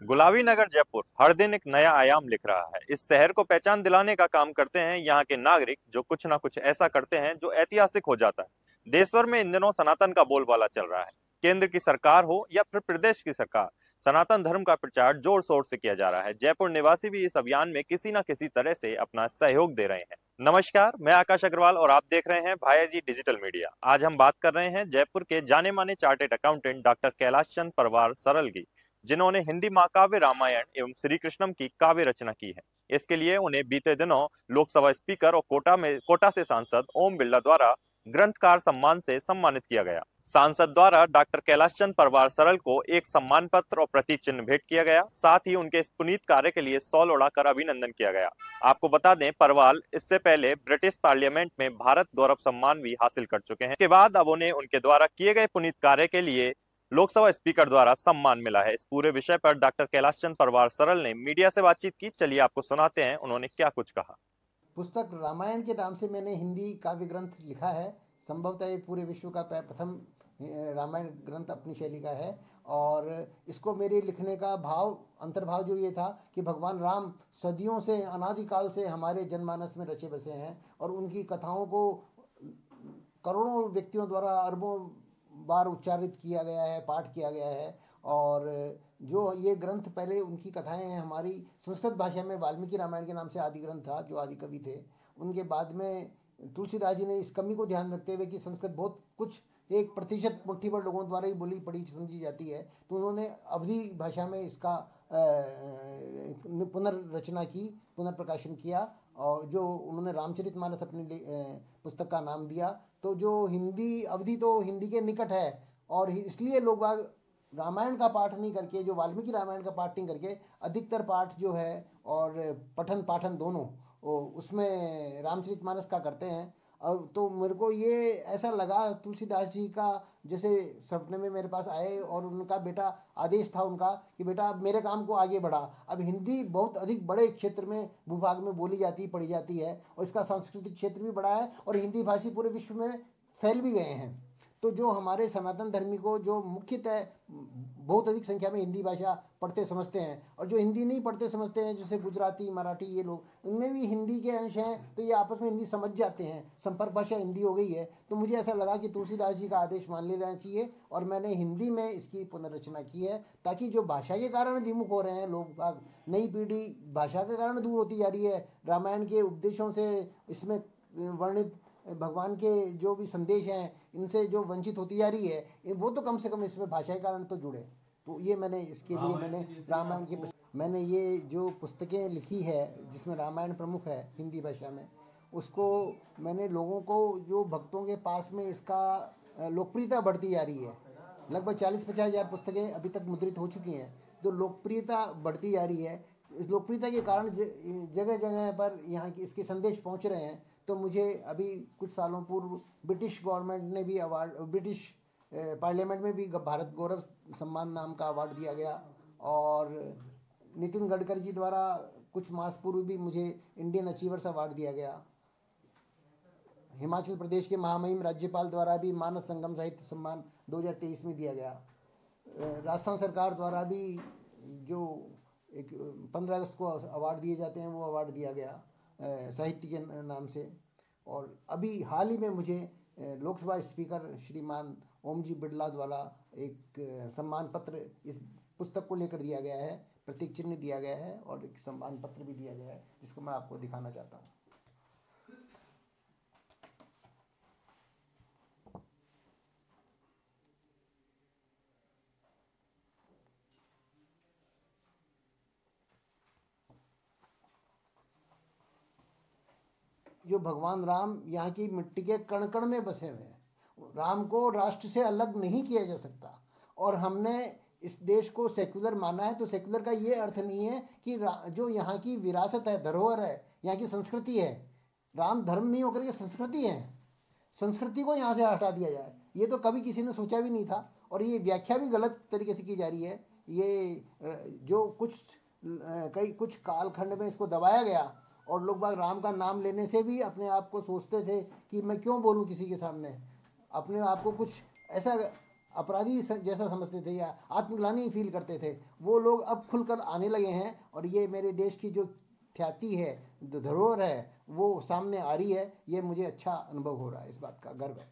गुलाबी नगर जयपुर हर दिन एक नया आयाम लिख रहा है। इस शहर को पहचान दिलाने का काम करते हैं यहाँ के नागरिक, जो कुछ ना कुछ ऐसा करते हैं जो ऐतिहासिक हो जाता है। देश भर में इन दिनों सनातन का बोलबाला चल रहा है। केंद्र की सरकार हो या फिर प्रदेश की सरकार, सनातन धर्म का प्रचार जोर शोर से किया जा रहा है। जयपुर निवासी भी इस अभियान में किसी न किसी तरह से अपना सहयोग दे रहे हैं। नमस्कार, मैं आकाश अग्रवाल और आप देख रहे हैं भाया जी डिजिटल मीडिया। आज हम बात कर रहे हैं जयपुर के जाने माने chartered accountant doctor Kailash Chand परवार सरल की, जिन्होंने हिंदी महाकाव्य रामायण एवं श्री कृष्णम की काव्य रचना की है। इसके लिए उन्हें बीते दिनों लोकसभा स्पीकर और कोटा से सांसद ओम बिरला द्वारा ग्रंथकार सम्मान से सम्मानित किया गया। सांसद द्वारा डॉक्टर कैलाश चंद परवार सरल को एक सम्मान पत्र और प्रतीक चिन्ह भेंट किया गया। साथ ही उनके इस पुनीत कार्य के लिए शॉल उड़ाकर अभिनंदन किया गया। आपको बता दें, परवाल इससे पहले ब्रिटिश पार्लियामेंट में भारत गौरव सम्मान भी हासिल कर चुके हैं। इसके बाद अब उन्हें उनके द्वारा किए गए पुनीत कार्य के लिए लोकसभा स्पीकर द्वारा सम्मान मिला है। इस पूरे विषय पर डॉक्टर कैलाश चंद परवार सरल ने मीडिया से बातचीत की। चलिए आपको सुनाते हैं उन्होंने क्या कुछ कहा। पुस्तक रामायण के नाम से मैंने हिंदी काव्य ग्रंथ लिखा है। संभवतः ये पूरे विश्व का प्रथम रामायण ग्रंथ अपनी शैली का है। और इसको मेरे लिखने का अंतर्भाव जो ये था कि भगवान राम सदियों से, अनादिकाल से हमारे जनमानस में रचे बसे हैं और उनकी कथाओं को करोड़ों व्यक्तियों द्वारा अरबों बार उच्चारित किया गया है, पाठ किया गया है। और जो ये ग्रंथ पहले उनकी कथाएं हैं, हमारी संस्कृत भाषा में वाल्मीकि रामायण के नाम से आदि ग्रंथ था, जो आदि कवि थे। उनके बाद में तुलसीदास जी ने इस कमी को ध्यान रखते हुए कि संस्कृत बहुत कुछ 1% मुट्ठी भर लोगों द्वारा ही बोली पढ़ी समझी जाती है, तो उन्होंने अवधी भाषा में इसका पुनर्रचना की, पुनर्प्रकाशन किया। और जो उन्होंने रामचरितमानस अपनी पुस्तक का नाम दिया। तो जो हिंदी अवधि तो हिंदी के निकट है, और इसलिए लोग बाग रामायण का पाठ नहीं करके, जो वाल्मीकि रामायण का पाठ नहीं करके, अधिकतर पाठ जो है और पठन पाठन दोनों उसमें रामचरितमानस का करते हैं। अब तो मेरे को ये ऐसा लगा, तुलसीदास जी का जैसे सपने में मेरे पास आए और उनका बेटा आदेश था उनका कि बेटा अब मेरे काम को आगे बढ़ा। अब हिंदी बहुत अधिक बड़े क्षेत्र में, भूभाग में बोली जाती, पढ़ी जाती है, और इसका सांस्कृतिक क्षेत्र भी बड़ा है और हिंदी भाषी पूरे विश्व में फैल भी गए हैं। तो जो हमारे सनातन धर्मी को जो मुख्यतः बहुत अधिक संख्या में हिंदी भाषा पढ़ते समझते हैं, और जो हिंदी नहीं पढ़ते समझते हैं जैसे गुजराती, मराठी, ये लोग, उनमें भी हिंदी के अंश हैं, तो ये आपस में हिंदी समझ जाते हैं, संपर्क भाषा हिंदी हो गई है। तो मुझे ऐसा लगा कि तुलसीदास जी का आदेश मान लेना चाहिए, और मैंने हिंदी में इसकी पुनर्रचना की है, ताकि जो भाषा के कारण विमुख हो रहे हैं लोग, नई पीढ़ी भाषा के कारण दूर होती जा रही है, रामायण के उपदेशों से, इसमें वर्णित भगवान के जो भी संदेश हैं, इनसे जो वंचित होती जा रही है, वो तो कम से कम इसमें भाषा के कारण तो जुड़े। तो ये मैंने इसके लिए मैंने रामायण की मैंने ये जो पुस्तकें लिखी है जिसमें रामायण प्रमुख है हिंदी भाषा में, उसको मैंने लोगों को, जो भक्तों के पास में इसका लोकप्रियता बढ़ती जा रही है। लगभग 40-50 हज़ार पुस्तकें अभी तक मुद्रित हो चुकी हैं। जो लोकप्रियता बढ़ती जा रही है, इस लोकप्रियता के कारण जगह जगह पर यहाँ की इसके संदेश पहुँच रहे हैं। तो मुझे अभी कुछ सालों पूर्व ब्रिटिश गवर्नमेंट ने भी अवार्ड, ब्रिटिश पार्लियामेंट में भी भारत गौरव सम्मान नाम का अवार्ड दिया गया। और नितिन गडकरी जी द्वारा कुछ मास पूर्व भी मुझे इंडियन अचीवर्स अवार्ड दिया गया। हिमाचल प्रदेश के महामहिम राज्यपाल द्वारा भी मानस संगम साहित्य सम्मान 2023 में दिया गया। राजस्थान सरकार द्वारा भी जो एक 15 अगस्त को अवार्ड दिए जाते हैं, वो अवार्ड दिया गया साहित्य के नाम से। और अभी हाल ही में मुझे लोकसभा स्पीकर श्रीमान ओम जी बिरला द्वारा एक सम्मान पत्र इस पुस्तक को लेकर दिया गया है, प्रतीक चिन्ह दिया गया है और एक सम्मान पत्र भी दिया गया है, जिसको मैं आपको दिखाना चाहता हूँ। जो भगवान राम यहाँ की मिट्टी के कण कण में बसे हुए हैं, राम को राष्ट्र से अलग नहीं किया जा सकता। और हमने इस देश को सेक्युलर माना है, तो सेक्युलर का ये अर्थ नहीं है कि जो यहाँ की विरासत है, धरोहर है, यहाँ की संस्कृति है, राम धर्म नहीं होकर के संस्कृति है, संस्कृति को यहाँ से हटा दिया जाए, ये तो कभी किसी ने सोचा भी नहीं था। और ये व्याख्या भी गलत तरीके से की जा रही है। ये जो कुछ कालखंड में इसको दबाया गया, और लोग बाग राम का नाम लेने से भी अपने आप को सोचते थे कि मैं क्यों बोलूं किसी के सामने, अपने आप को कुछ ऐसा अपराधी जैसा समझते थे या आत्मग्लानि फील करते थे, वो लोग अब खुलकर आने लगे हैं। और ये मेरे देश की जो ख्याति है, जो धरोहर है, वो सामने आ रही है। ये मुझे अच्छा अनुभव हो रहा है, इस बात का गर्व है।